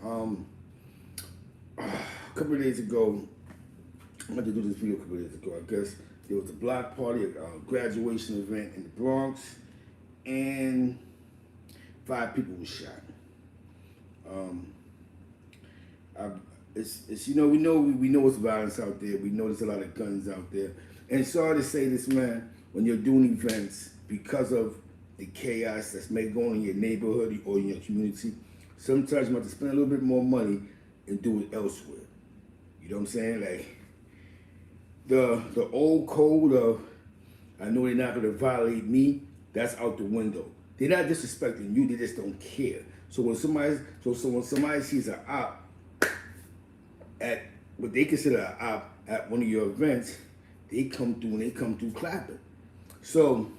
Um, a couple of days ago, I meant to do this video a couple of days ago. I guess there was a block party, a graduation event in the Bronx, and 5 people were shot. Um, I, it's we know it's violence out there. We know there's a lot of guns out there. And sorry to say this, man, when you're doing events, because of the chaos that's may go on in your neighborhood or in your community, sometimes you have to spend a little bit more money and do it elsewhere. You know what I'm saying? Like the old code of I know they're not gonna violate me, that's out the window. They're not disrespecting you, they just don't care. So when somebody sees an op at what they consider an op at one of your events, they come through and they come through clapping. So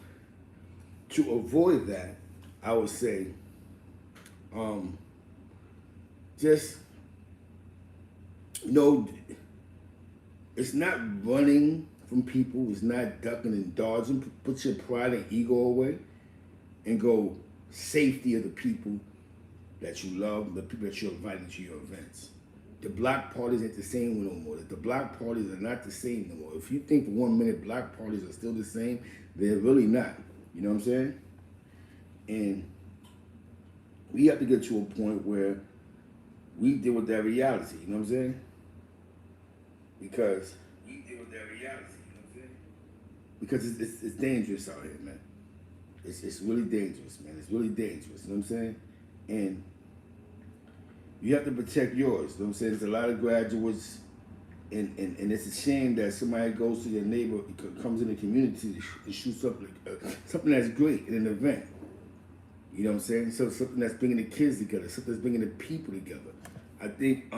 to avoid that, I would say, just it's not running from people, it's not ducking and dodging. Put your pride and ego away and go safety of the people that you love, the people that you're inviting to your events. The block parties ain't the same no more. The block parties are not the same no more. If you think for 1 minute block parties are still the same, they're really not. You know what I'm saying? And we have to get to a point where we deal with that reality. You know what I'm saying? Because we deal with that reality. You know what I'm saying? Because it's dangerous out here, man. It's really dangerous, man. It's really dangerous. You know what I'm saying? And you have to protect yours. You know what I'm saying? There's a lot of graduates, and it's a shame that somebody goes to their neighbor, comes in the community and shoots up something that's great in an event. You know what I'm saying? So something that's bringing the kids together, something that's bringing the people together. I think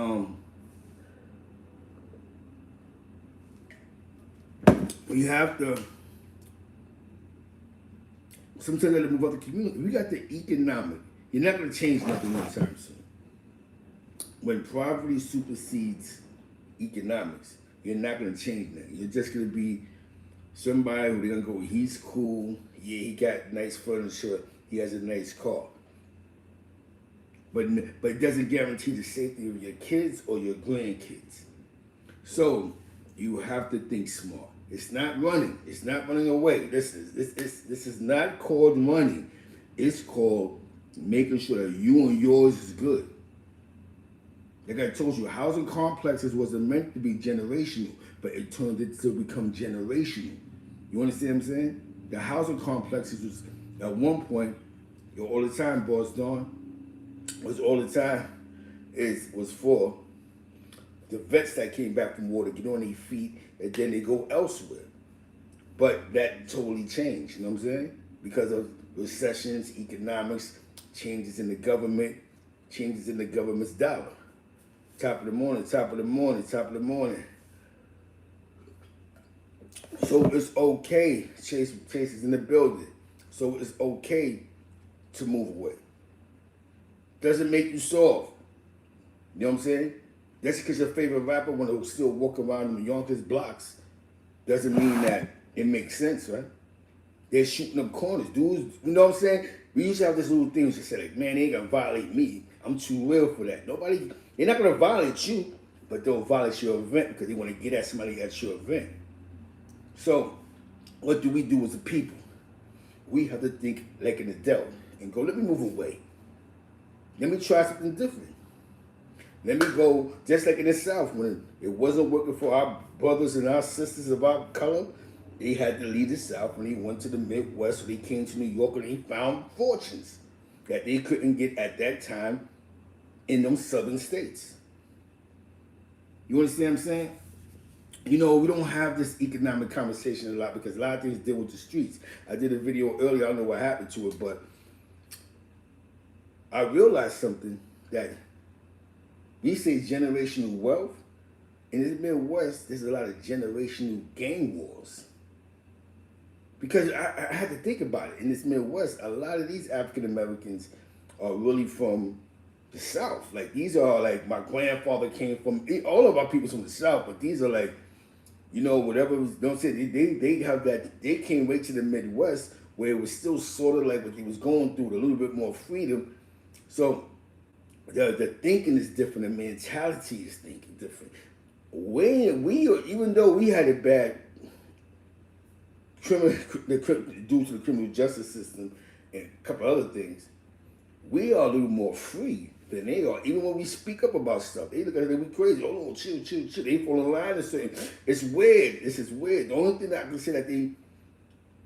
you have to. Sometimes you got to move out the community. We got the economic. You're not going to change nothing anytime soon. When poverty supersedes economics, you're not going to change that. You're just going to be somebody who they're going to go, he's cool, yeah, he got nice furniture, he has a nice car. But it doesn't guarantee the safety of your kids or your grandkids. So you have to think smart. It's not running. It's not running away. This is not called running. It's called making sure that you and yours is good. Like I told you, housing complexes wasn't meant to be generational, but it turned it to become generational. You understand what I'm saying? The housing complexes was at one point, all the time, Boss Don, was all the time was for the vets that came back from war to get on their feet and then they go elsewhere. But that totally changed, you know what I'm saying? Because of recessions, economics, changes in the government, changes in the government's dollar. Top of the morning, top of the morning, top of the morning. So it's okay, Chase is in the building. So it's okay to move away. Doesn't make you soft. You know what I'm saying? Just because your favorite rapper want to still walk around in Yonkers blocks doesn't mean that it makes sense, right? They're shooting up corners. Dudes, you know what I'm saying? We used to have this little thing to say, like, man, they ain't gonna violate me. I'm too real for that. They're not gonna violate you, but they'll violate your event because they want to get at somebody at your event. So, what do we do as a people? We have to think like an adult and go, let me move away. Let me try something different. Let me go, just like in the South, when it wasn't working for our brothers and our sisters of our color, they had to leave the South when they went to the Midwest, or they came to New York and they found fortunes that they couldn't get at that time in them southern states. You understand what I'm saying? You know, we don't have this economic conversation a lot because a lot of things deal with the streets. I did a video earlier, I don't know what happened to it, but I realized something that we say generational wealth. In the Midwest, there's a lot of generational gang wars. Because I had to think about it. In this Midwest, a lot of these African Americans are really from the South. Like, these are like, my grandfather came from, all of our people's from the South, but these are like, you know, whatever, don't say, they have that, they came right to the Midwest where it was still sort of like what they was going through, with a little bit more freedom. So The thinking is different. The mentality is thinking different. Even though we had a bad criminal due to the criminal justice system and a couple other things, we are a little more free than they are. Even when we speak up about stuff, they look at it, we crazy. Oh, no, chill. They fall in line and say, it's weird. This is weird. The only thing that I can say that they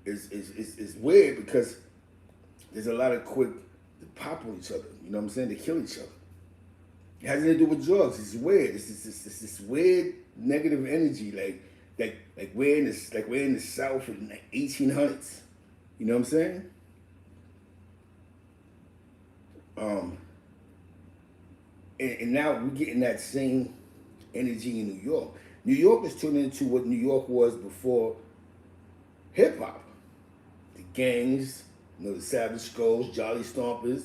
is weird because there's a lot of quick to pop on each other. You know what I'm saying? They kill each other. It has nothing to do with drugs. It's weird. It's this weird negative energy, like we're in the South in the 1800s. You know what I'm saying? And now we're getting that same energy in New York. New York is turning into what New York was before hip hop. The gangs, the Savage Skulls, Jolly Stompers,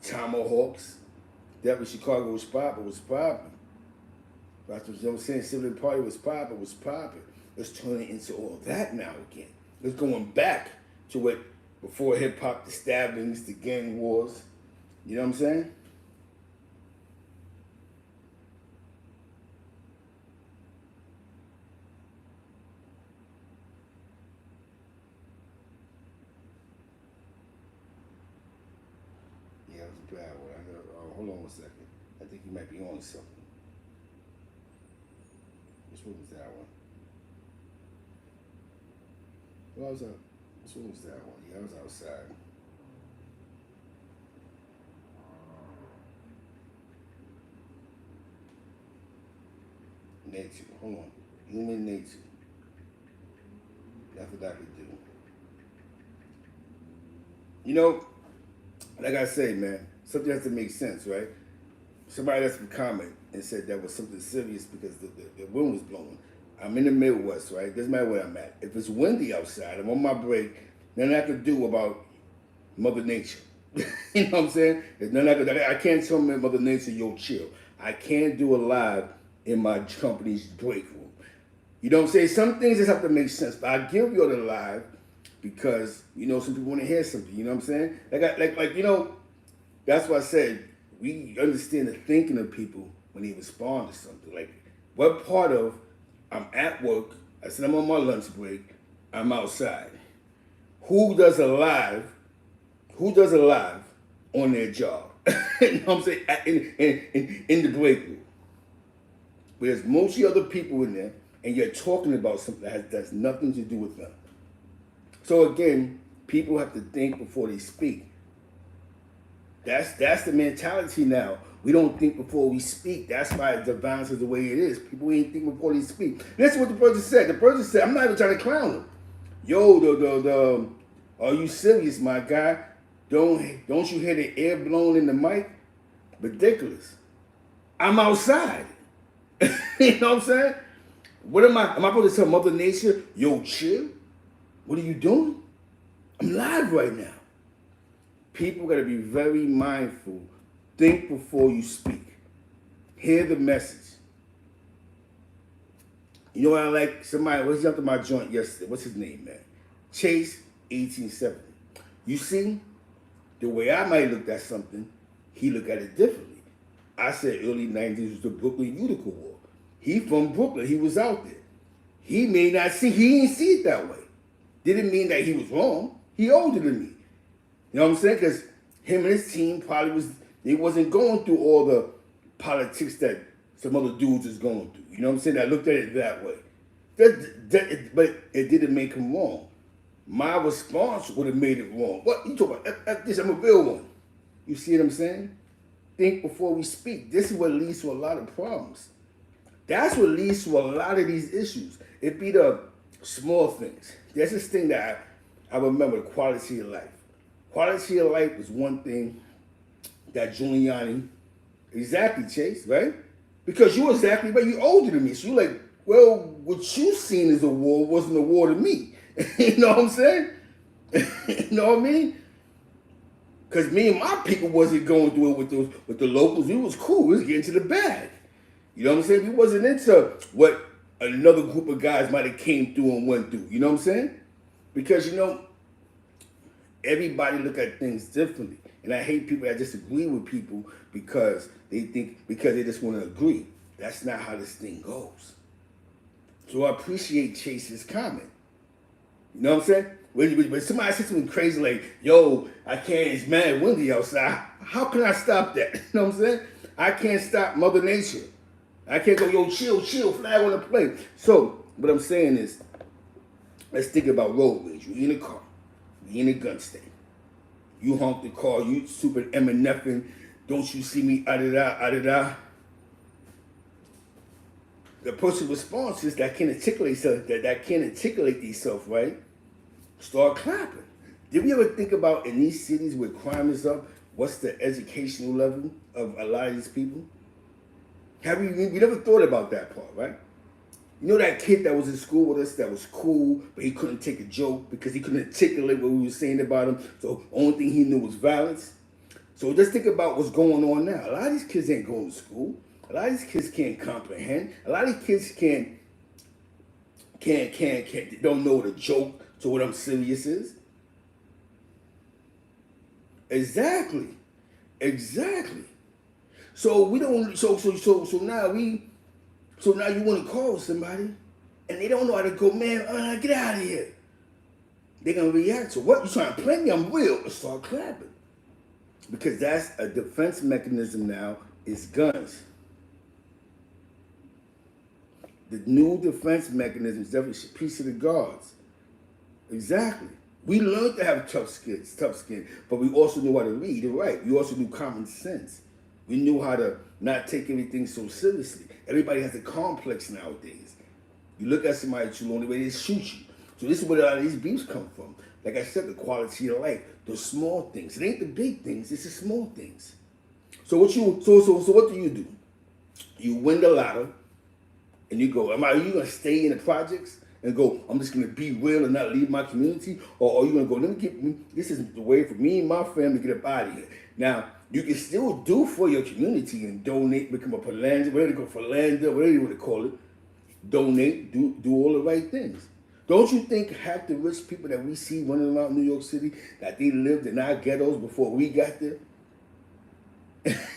Tomahawks. That was Chicago was popping. That's what I'm saying. Civil Party was popping. Let's turn it into all that now again. Let's going back to what before hip hop, the stabbings, the gang wars. You know what I'm saying? Yeah, it was a bad one. Hold on 1 second. I think you might be on something. Which one was that one? Well, I was out. Which one was that one? Yeah, I was outside. Nature. Hold on. Human nature. That's what I could do. You know, like I say, man, something has to make sense, right? Somebody left a comment and said that was something serious because the wind was blowing. I'm in the Midwest, right? Doesn't matter where I'm at. If it's windy outside, I'm on my break, nothing I can do about Mother Nature. You know what I'm saying? There's nothing I can't tell Mother Nature, yo, chill. I can't do a live in my company's break room. You know what I'm saying? Some things just have to make sense. But I give you the live because, some people want to hear something. You know what I'm saying? That's why I said we understand the thinking of people when they respond to something. Like, what part of I'm at work, I said I'm on my lunch break, I'm outside. Who does a live on their job? You know what I'm saying? In the break room. There's mostly other people in there, and you're talking about something that has nothing to do with them. So again, people have to think before they speak. That's the mentality now. We don't think before we speak. That's why the violence is the way it is. People ain't think before they speak. Listen what the person said. The person said, I'm not even trying to clown him. Yo, are you serious, my guy? Don't you hear the air blowing in the mic? Ridiculous. I'm outside. You know what I'm saying? What am I supposed to tell Mother Nature, yo, chill? What are you doing? I'm live right now. People got to be very mindful. Think before you speak. Hear the message. You know what I like? Somebody was up to my joint yesterday. What's his name, man? Chase 1870. You see, the way I might look at something, he looked at it differently. I said early 90s was the Brooklyn Utica War. He from Brooklyn. He was out there. He may not see, he didn't see it that way. Didn't mean that he was wrong. He older than me. You know what I'm saying? Because him and his team they wasn't going through all the politics that some other dudes is going through. You know what I'm saying? I looked at it that way. But it didn't make him wrong. My response would have made it wrong. What you talking about? F this, I'm a real one. You see what I'm saying? Think before we speak. This is what leads to a lot of problems. That's what leads to a lot of these issues. It be the small things. There's this thing that I remember, quality of life. Quality of life is one thing that Giuliani, exactly, Chase, right? Because you're exactly right. You're older than me. So you're like, well, what you seen as a war wasn't a war to me. You know what I'm saying? You know what I mean? Because me and my people wasn't going through it with the locals. We was cool. We was getting to the bag. You know what I'm saying? We wasn't into what another group of guys might have came through and went through. You know what I'm saying? Because, Everybody look at things differently. And I hate people that disagree with people because they just want to agree. That's not how this thing goes. So I appreciate Chase's comment. You know what I'm saying? When somebody says something crazy like, yo, I can't, it's mad windy outside, how can I stop that? You know what I'm saying? I can't stop Mother Nature. I can't go, yo, chill, flag on the plane. So, what I'm saying is, let's think about road rage. You're in a car, you're in a gun stand. You honk the car, you super MNFing, don't you see me, ah-da-da. The person responds is that can't articulate themselves, right? Start clapping. Did we ever think about in these cities where crime is up, what's the educational level of a lot of these people? We never thought about that part, right? You know that kid that was in school with us that was cool, but he couldn't take a joke because he couldn't articulate what we were saying about him. So the only thing he knew was violence. So just think about what's going on now. A lot of these kids ain't going to school. A lot of these kids can't comprehend. A lot of these kids don't know what a joke to what I'm serious is. Exactly. So we don't. So now you want to call somebody, and they don't know how to go. Man, get out of here. They're gonna react to what you trying to play me. I'm real. And start clapping because that's a defense mechanism now. Is guns. The new defense mechanism is definitely a piece of the guards. Exactly. We learned to have tough skin, but we also knew how to read and write. We also knew common sense. We knew how to not take everything so seriously. Everybody has a complex nowadays. You look at somebody too long, the way they shoot you. So this is where a lot of these beefs come from. Like I said, the quality of life, the small things. It ain't the big things, it's the small things. So what do? You win the lotto, and you go, are you gonna stay in the projects and go, I'm just gonna be real and not leave my community? Or are you gonna go, this is the way for me and my family to get up out of here. Now, you can still do for your community and donate, become a philanderer, whatever you want to call it. Donate, do all the right things. Don't you think half the rich people that we see running around New York City, that they lived in our ghettos before we got there?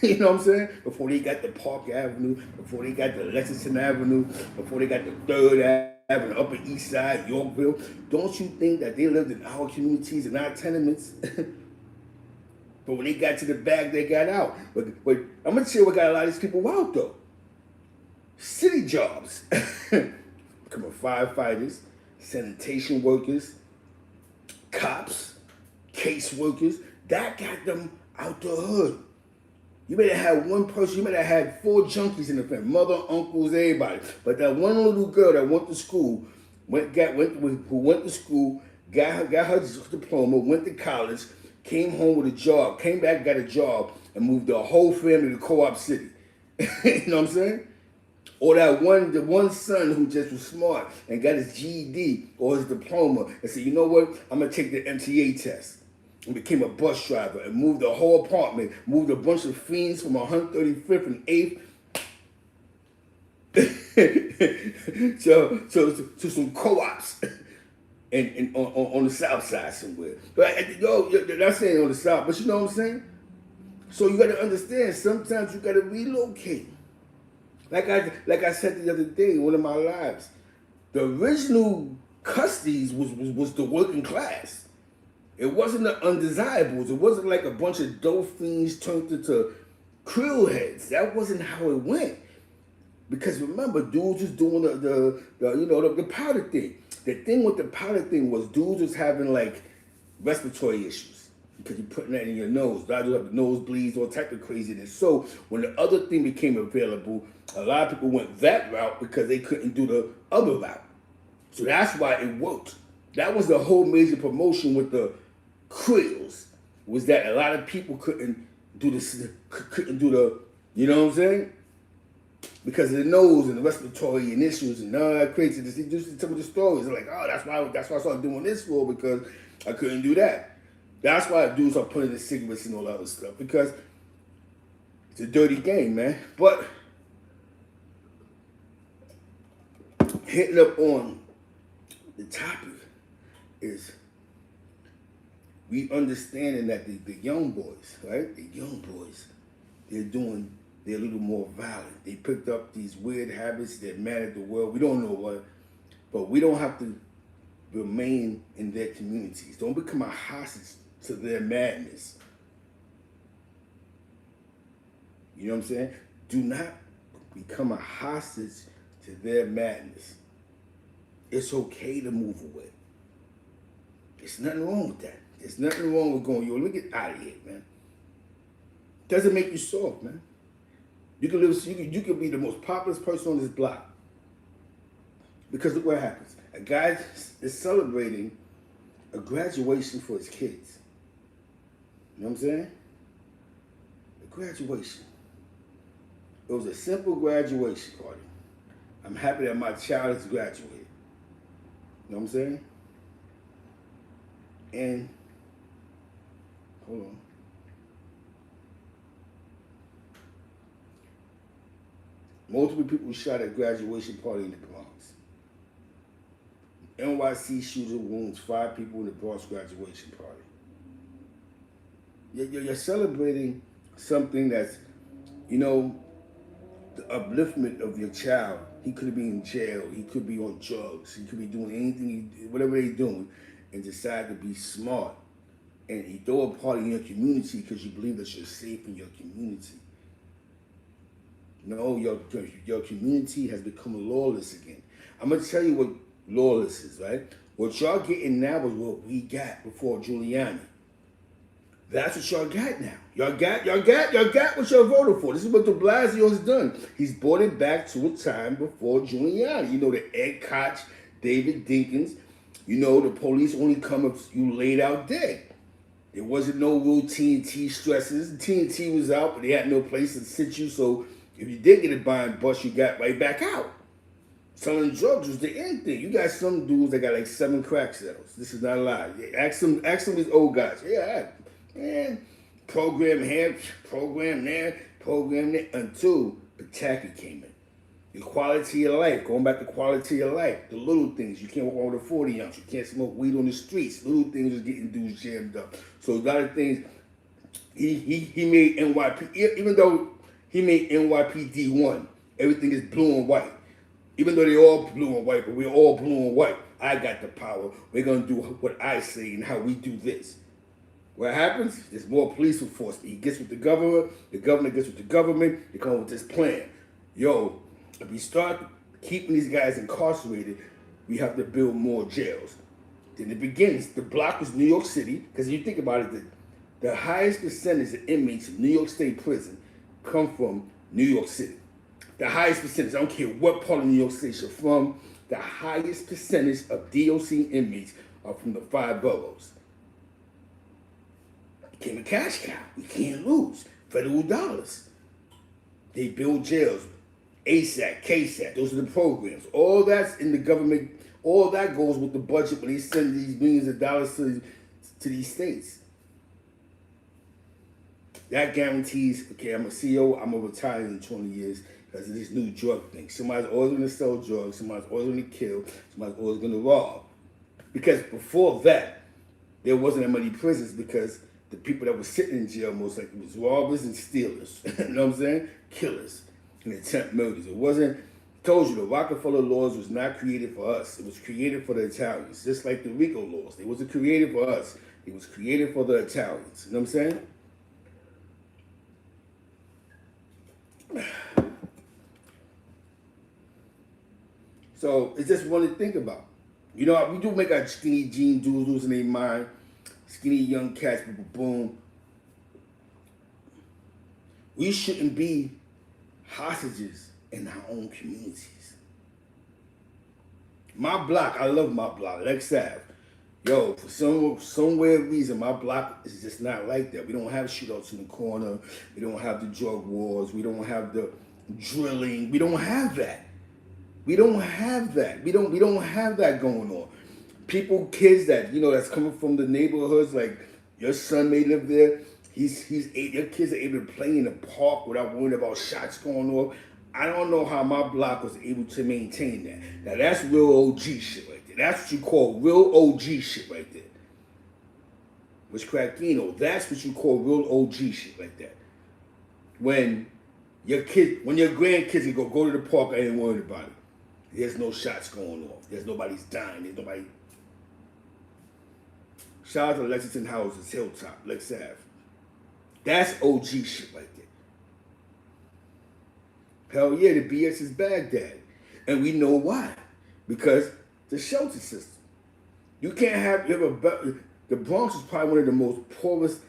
You know what I'm saying? Before they got the Park Avenue, before they got the Lexington Avenue, before they got the 3rd Avenue, Upper East Side, Yorkville. Don't you think that they lived in our communities and our tenements? But when they got to the bag, they got out. But I'm going to tell you what got a lot of these people out, though. City jobs. Becoming firefighters, sanitation workers, cops, case workers. That got them out the hood. You may have had one person, you may have had 4 junkies in the family, mother, uncles, everybody. But that one little girl that went to school, went to school, got her diploma, went to college, came home with a job, came back, got a job, and moved the whole family to Co-op City. You know what I'm saying? Or the one son who just was smart and got his GED or his diploma and said, you know what, I'm going to take the MTA test. And became a bus driver and moved the whole apartment, moved a bunch of fiends from 135th and 8th to some co-ops and on the south side somewhere. But they're not saying on the south, but you know what I'm saying? So you got to understand, sometimes you got to relocate. Like I said the other day in one of my lives, the original custodies was the working class. It wasn't the undesirables. It wasn't like a bunch of dope fiends turned into krill heads. That wasn't how it went. Because remember, dudes was doing the powder thing. The thing with the powder thing was dudes was having like respiratory issues because you're putting that in your nose. Guys have nosebleeds, all type of craziness. So when the other thing became available, a lot of people went that route because they couldn't do the other route. So that's why it worked. That was the whole major promotion with the krills, was that a lot of people couldn't do the, you know what I'm saying? Because of the nose and the respiratory and issues and all that craziness. They just tell me the stories. They're like, oh, that's why I started doing this for, because I couldn't do that. That's why dudes are putting the cigarettes and all that other stuff, because it's a dirty game, man. But hitting up on the topic is we understanding that the young boys, right? The young boys, they're a little more violent. They picked up these weird habits. They're mad at the world. We don't know what, but we don't have to remain in their communities. Don't become a hostage to their madness. You know what I'm saying? Do not become a hostage to their madness. It's okay to move away. There's nothing wrong with that. There's nothing wrong with going, yo, let me get out of here, man. Doesn't make you soft, man. You can live. You can be the most popular person on this block. Because look what happens. A guy is celebrating a graduation for his kids. You know what I'm saying? A graduation. It was a simple graduation party. I'm happy that my child has graduated. You know what I'm saying? And hold on. Multiple people shot at graduation party in the Bronx. NYC shooter wounds 5 people in the Bronx graduation party. You're celebrating something that's, you know, the upliftment of your child. He could be in jail. He could be on drugs. He could be doing anything, whatever they're doing, and decide to be smart. And you throw a party in your community because you believe that you're safe in your community. No, your community has become lawless again. I'm going to tell you what lawless is, right? What y'all getting now is what we got before Giuliani. That's what y'all got now. Y'all got what y'all voted for. This is what de Blasio has done. He's brought it back to a time before Giuliani. You know, the Ed Koch, David Dinkins. You know, the police only come if you laid out dead. There wasn't no real TNT stresses. TNT was out, but they had no place to sit you, so if you did get a buying bus, you got right back out. Selling drugs was the end thing. You got some dudes that got like 7 crack sales. This is not a lie. Ask some these old guys. Yeah, man. Program here, program there, program there, until Pataki came in. The quality of life, going back to quality of life. The little things. You can't walk around with a 40 ounce. You can't smoke weed on the streets. Little things was getting dudes jammed up. So a lot of things, he made NYP, even though he made NYPD 1. Everything is blue and white. Even though they're all blue and white, but we're all blue and white. I got the power. We're going to do what I say and how we do this. What happens? There's more police enforcement. He gets with the governor gets with the government, they come up with this plan. Yo, if we start keeping these guys incarcerated, we have to build more jails. Then it begins. The block was New York City, because you think about it, the highest percentage of inmates in New York State prison come from New York City. The highest percentage, I don't care what part of New York State you're from, the highest percentage of DOC inmates are from the 5 boroughs. It became a cash cow. We can't lose. Federal dollars. They build jails. ASAC, KSAC, those are the programs. All that's in the government, all that goes with the budget when they send these millions of dollars to these states. That guarantees, okay, I'm a CEO, I'm going to retire in 20 years because of this new drug thing. Somebody's always going to sell drugs, somebody's always going to kill, somebody's always going to rob. Because before that, there wasn't that many prisons because the people that were sitting in jail most likely was robbers and stealers. You know what I'm saying? Killers and attempt murders. It wasn't, told you, the Rockefeller laws was not created for us. It was created for the Italians. Just like the RICO laws. They wasn't created for us. It was created for the Italians. You know what I'm saying? So it's just one to think about. You know, we do make our skinny jean dudes losing their mind. Skinny young cats, boom. We shouldn't be hostages in our own communities. My block, I love my block, Lex Ave. Yo, for some weird reason, my block is just not like that. We don't have shootouts in the corner. We don't have the drug wars. We don't have the drilling. We don't have that. We don't have that. We don't have that going on. People, kids that, you know, that's coming from the neighborhoods, like your son may live there. Your kids are able to play in the park without worrying about shots going off. I don't know how my block was able to maintain that. Now that's real OG shit right there. That's what you call real OG shit right there. was crackino. That's what you call real OG shit like that. When your grandkids can go to the park, I ain't worried about it. There's no shots going off. There's nobody's dying. There's nobody. Shout out to Lexington Houses, Hilltop, Lex Ave. That's OG shit like that. Hell yeah, the BS is Baghdad. And we know why. Because the shelter system. You can't have, the Bronx is probably one of the most poorest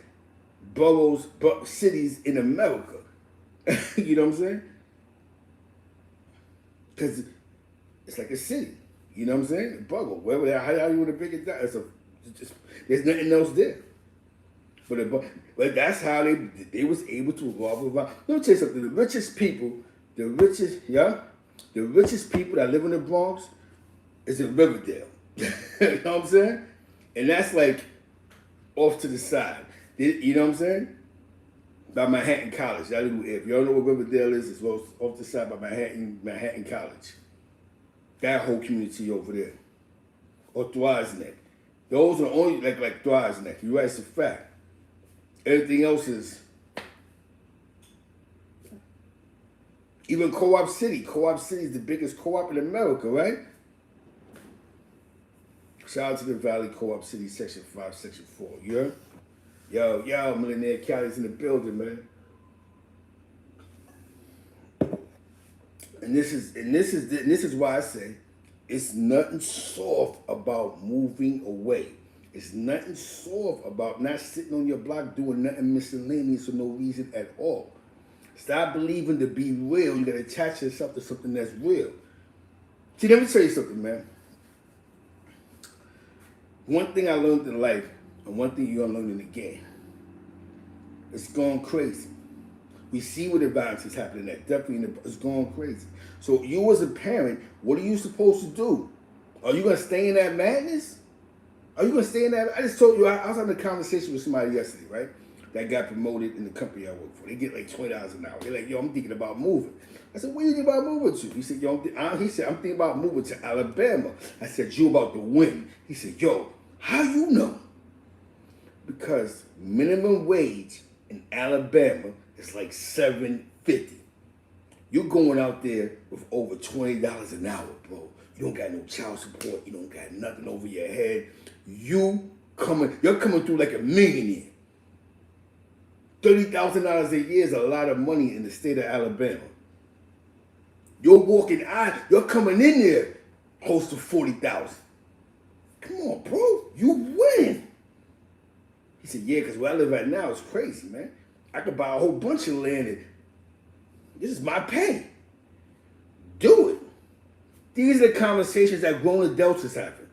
cities in America. You know what I'm saying? Because it's like a city. You know what I'm saying? A bubble. How you want to break it down? There's nothing else there. But that's how they was able to evolve around. Let me tell you something. The richest people that live in the Bronx is in Riverdale. You know what I'm saying? And that's like off to the side. You know what I'm saying? By Manhattan College. If y'all know what Riverdale is, it's off the side by Manhattan College. That whole community over there. Or Thrive's Neck. Those are only like Thrive's Neck. You're right, it's a fact. Everything else is even Co-op City. Co-op City is the biggest co-op in America, right? Shout out to the Valley Co-op City, Section 5, Section 4. You heard? Yo, Millionaire Cali's in the building, man. And this is why I say it's nothing soft about moving away. It's nothing soft about not sitting on your block doing nothing miscellaneous for no reason at all. Stop believing to be real. You gotta attach yourself to something that's real. See, let me tell you something, man. One thing I learned in life, and one thing you're gonna learn in the game, it's going crazy. We see where the violence is happening at. Definitely, it's going crazy. So you as a parent, what are you supposed to do? Are you gonna stay in that madness? Are you gonna stay in that? I just told you, I was having a conversation with somebody yesterday, right? That got promoted in the company I work for. They get like $20 an hour. They're like, yo, I'm thinking about moving. I said, where you thinking about moving to? He said, I'm thinking about moving to Alabama. I said, you about to win. He said, yo, how you know? Because minimum wage in Alabama is like $7.50. You're going out there with over $20 an hour, bro. You don't got no child support. You don't got nothing over your head. You're coming through like a millionaire. $30,000 a year is a lot of money in the state of Alabama. You're coming in there close to $40,000. Come on, bro. You win. He said, yeah, because where I live right now is crazy, man. I could buy a whole bunch of land and this is my pay. Do it. These are the conversations that grown adults is having.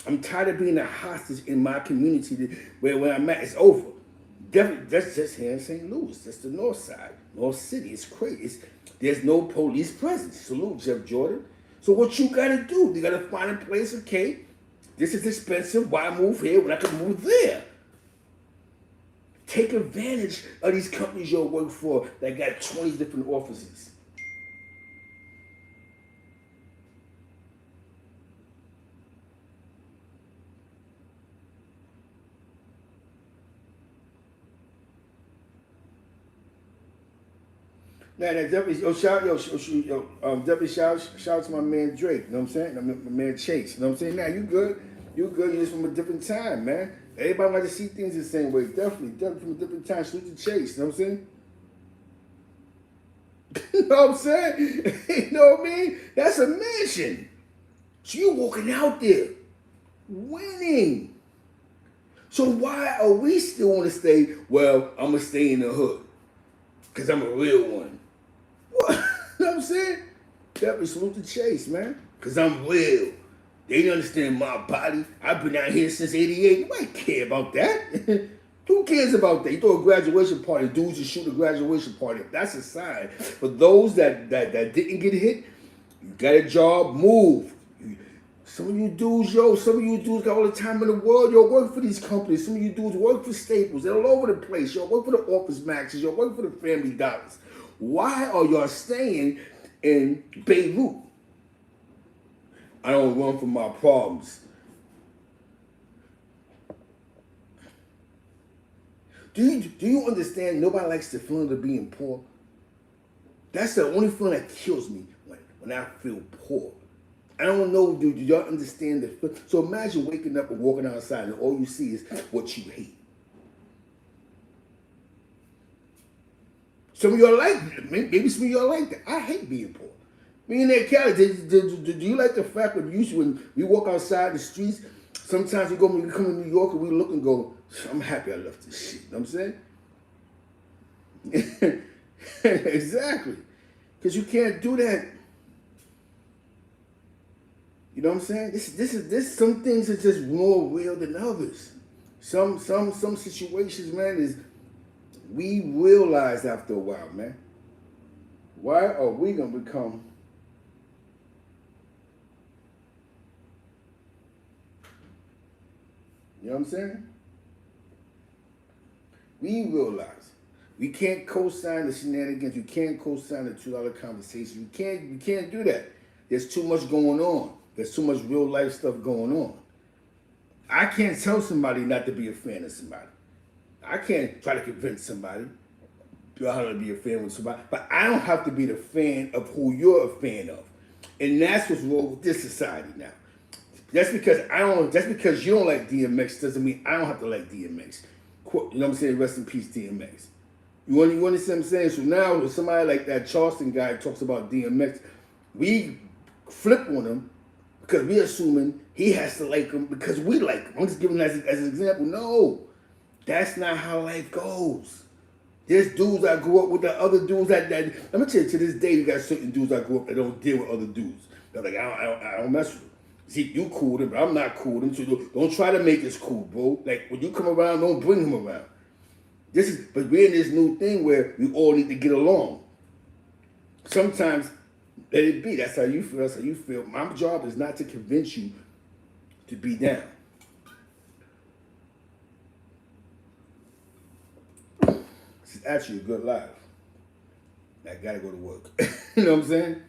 I'm tired of being a hostage in my community where when I'm at, it's over. Definitely, that's just here in St. Louis. That's the north side, North City. It's crazy. There's no police presence. Salute, Jeff Jordan. So what you got to do? You got to find a place, okay? This is expensive. Why move here when I can move there? Take advantage of these companies you'll work for that got 20 different offices. Now, definitely, shout out to my man Drake, you know what I'm saying? My man Chase, you know what I'm saying? Now, you good. You're just from a different time, man. Everybody like to see things the same way. Definitely from a different time. Salute to Chase, you know what I'm saying? You know what I'm saying? You know what I mean? That's a mansion. So you're walking out there, winning. So why are we still want to stay, well, I'm going to stay in the hood because I'm a real one. What? You know what I'm saying? Definitely salute to Chase, man, because I'm real. They didn't understand my body. I've been out here since 88. Nobody care about that. Who cares about that? You throw a graduation party, dudes just shoot a graduation party. That's a sign. For those that didn't get hit, you got a job, move. Some of you dudes got all the time in the world. Y'all work for these companies. Some of you dudes work for Staples. They're all over the place. Y'all work for the Office Maxes. Y'all work for the Family Dollars. Why are y'all staying in Beirut? I don't run from my problems. Do you understand? Nobody likes the feeling of being poor. That's the only feeling that kills me when I feel poor. I don't know, do y'all understand the feeling? So imagine waking up and walking outside and all you see is what you hate. Some of y'all like that. Maybe some of y'all like that. I hate being poor. Me and that Cali, do you like the fact that usually when we walk outside the streets, sometimes we come to New York and we look and go, I'm happy I left this shit. You know what I'm saying? Exactly. Because you can't do that. You know what I'm saying? This some things are just more real than others. Some situations, man, is we realize after a while, man. Why are we gonna become you know what I'm saying? We realize we can't co-sign the shenanigans. You can't co-sign the $2 conversation. You can't do that. There's too much going on. There's too much real life stuff going on. I can't tell somebody not to be a fan of somebody. I can't try to convince somebody how to be a fan with somebody, but I don't have to be the fan of who you're a fan of. And that's what's wrong with this society now. Just because you don't like DMX doesn't mean I don't have to like DMX. You know what I'm saying? Rest in peace, DMX. You understand what I'm saying? So now when somebody like that Charleston guy talks about DMX, we flip on him because we're assuming he has to like him because we like him. I'm just giving that as an example. No, that's not how life goes. There's dudes I grew up with, the other dudes that let me tell you, to this day, you got certain dudes I grew up that don't deal with other dudes. They're like, I don't mess with them. See, you cool with him, but I'm not cool with him. So don't try to make us cool, bro. Like, when you come around, don't bring him around. But we're in this new thing where we all need to get along. Sometimes, let it be. That's how you feel. That's how you feel. My job is not to convince you to be down. This is actually a good life. I gotta go to work. You know what I'm saying?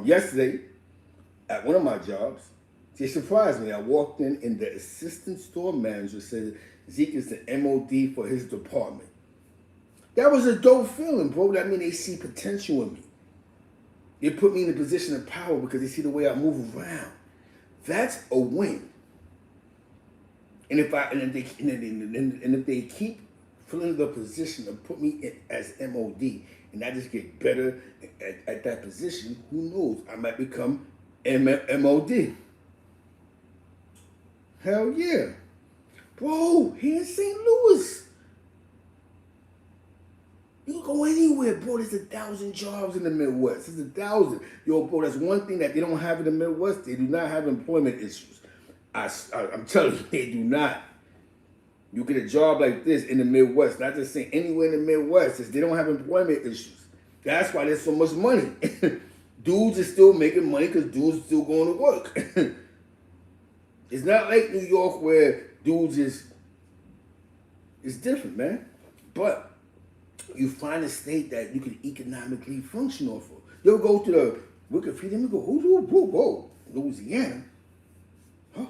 Yesterday, at one of my jobs, it surprised me. I walked in and the assistant store manager said Zeke is the MOD for his department. That was a dope feeling, bro. That means they see potential in me. They put me in a position of power because they see the way I move around. That's a win. And if they keep filling the position and put me in as MOD, and I just get better at that position, who knows? I might become MOD. Hell yeah. Bro, here in St. Louis. You can go anywhere, bro. There's 1,000 jobs in the Midwest. There's 1,000. Yo, bro, that's one thing that they don't have in the Midwest. They do not have employment issues. I'm telling you, they do not. You get a job like this in the Midwest, not just saying anywhere in the Midwest, they don't have employment issues. That's why there's so much money. Dudes are still making money because dudes are still going to work. It's not like New York where dudes it's different, man. But you find a state that you can economically function off of. You'll go to the Wikipedia and go, whoa, Louisiana. Huh?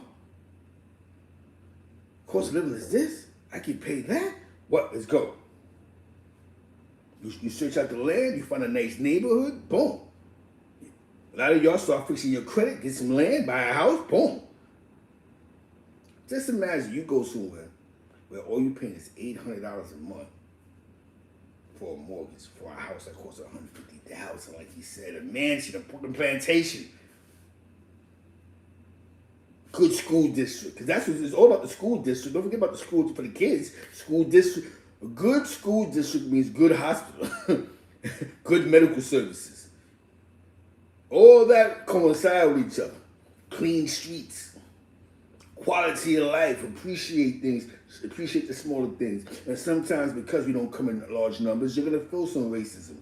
Cost of living is this? I can pay that? What? Let's go. You search out the land, you find a nice neighborhood, boom. A lot of y'all start fixing your credit, get some land, buy a house, boom. Just imagine you go somewhere where all you're paying is $800 a month for a mortgage for a house that costs $150,000, like he said, a mansion, a Brooklyn plantation. Good school district, because that's what it's all about, the school district. Don't forget about the schools for the kids. School district. A good school district means good hospital, good medical services. All that coincide with each other. Clean streets, quality of life, appreciate things, appreciate the smaller things. And sometimes because we don't come in large numbers, you're gonna feel some racism.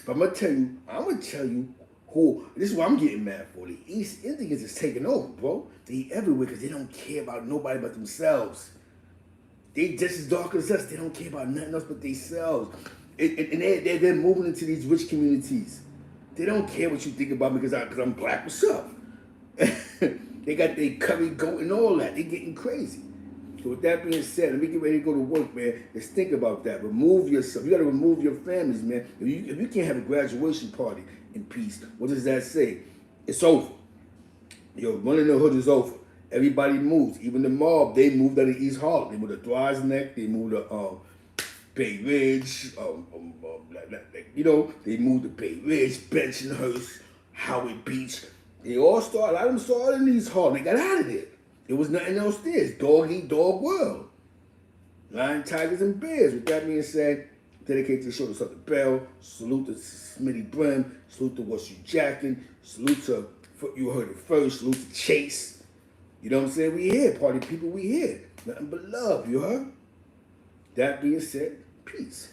But I'm gonna tell you who, this is what I'm getting mad for. The East Indians is taking over, bro. They everywhere because they don't care about nobody but themselves. They just as dark as us. They don't care about nothing else but themselves. And they're moving into these rich communities. They don't care what you think about me because I'm black. What's up? They got their curry goat and all that. They getting crazy. So with that being said, let me get ready to go to work, man. Let's think about that. Remove yourself. You got to remove your families, man. If you can't have a graduation party in peace, what does that say? It's over. Yo, one in the hood is over. Everybody moves. Even the mob, they moved out of East Harlem. They moved to Thrice Neck. They moved to Bay Ridge. They moved to Bay Ridge, Bensonhurst, Howard Beach. They all started. A lot of them started in East Harlem. They got out of there. There was nothing else there. It's dog eat dog world. Lion, tigers, and bears. With that being said, dedicate this show to Southern Bell. Salute to Smitty Brim. Salute to What's You Jacking. Salute to You Heard It First. Salute to Chase. You know what I'm saying? We here, party people. We here. Nothing but love. You heard? That being said, peace.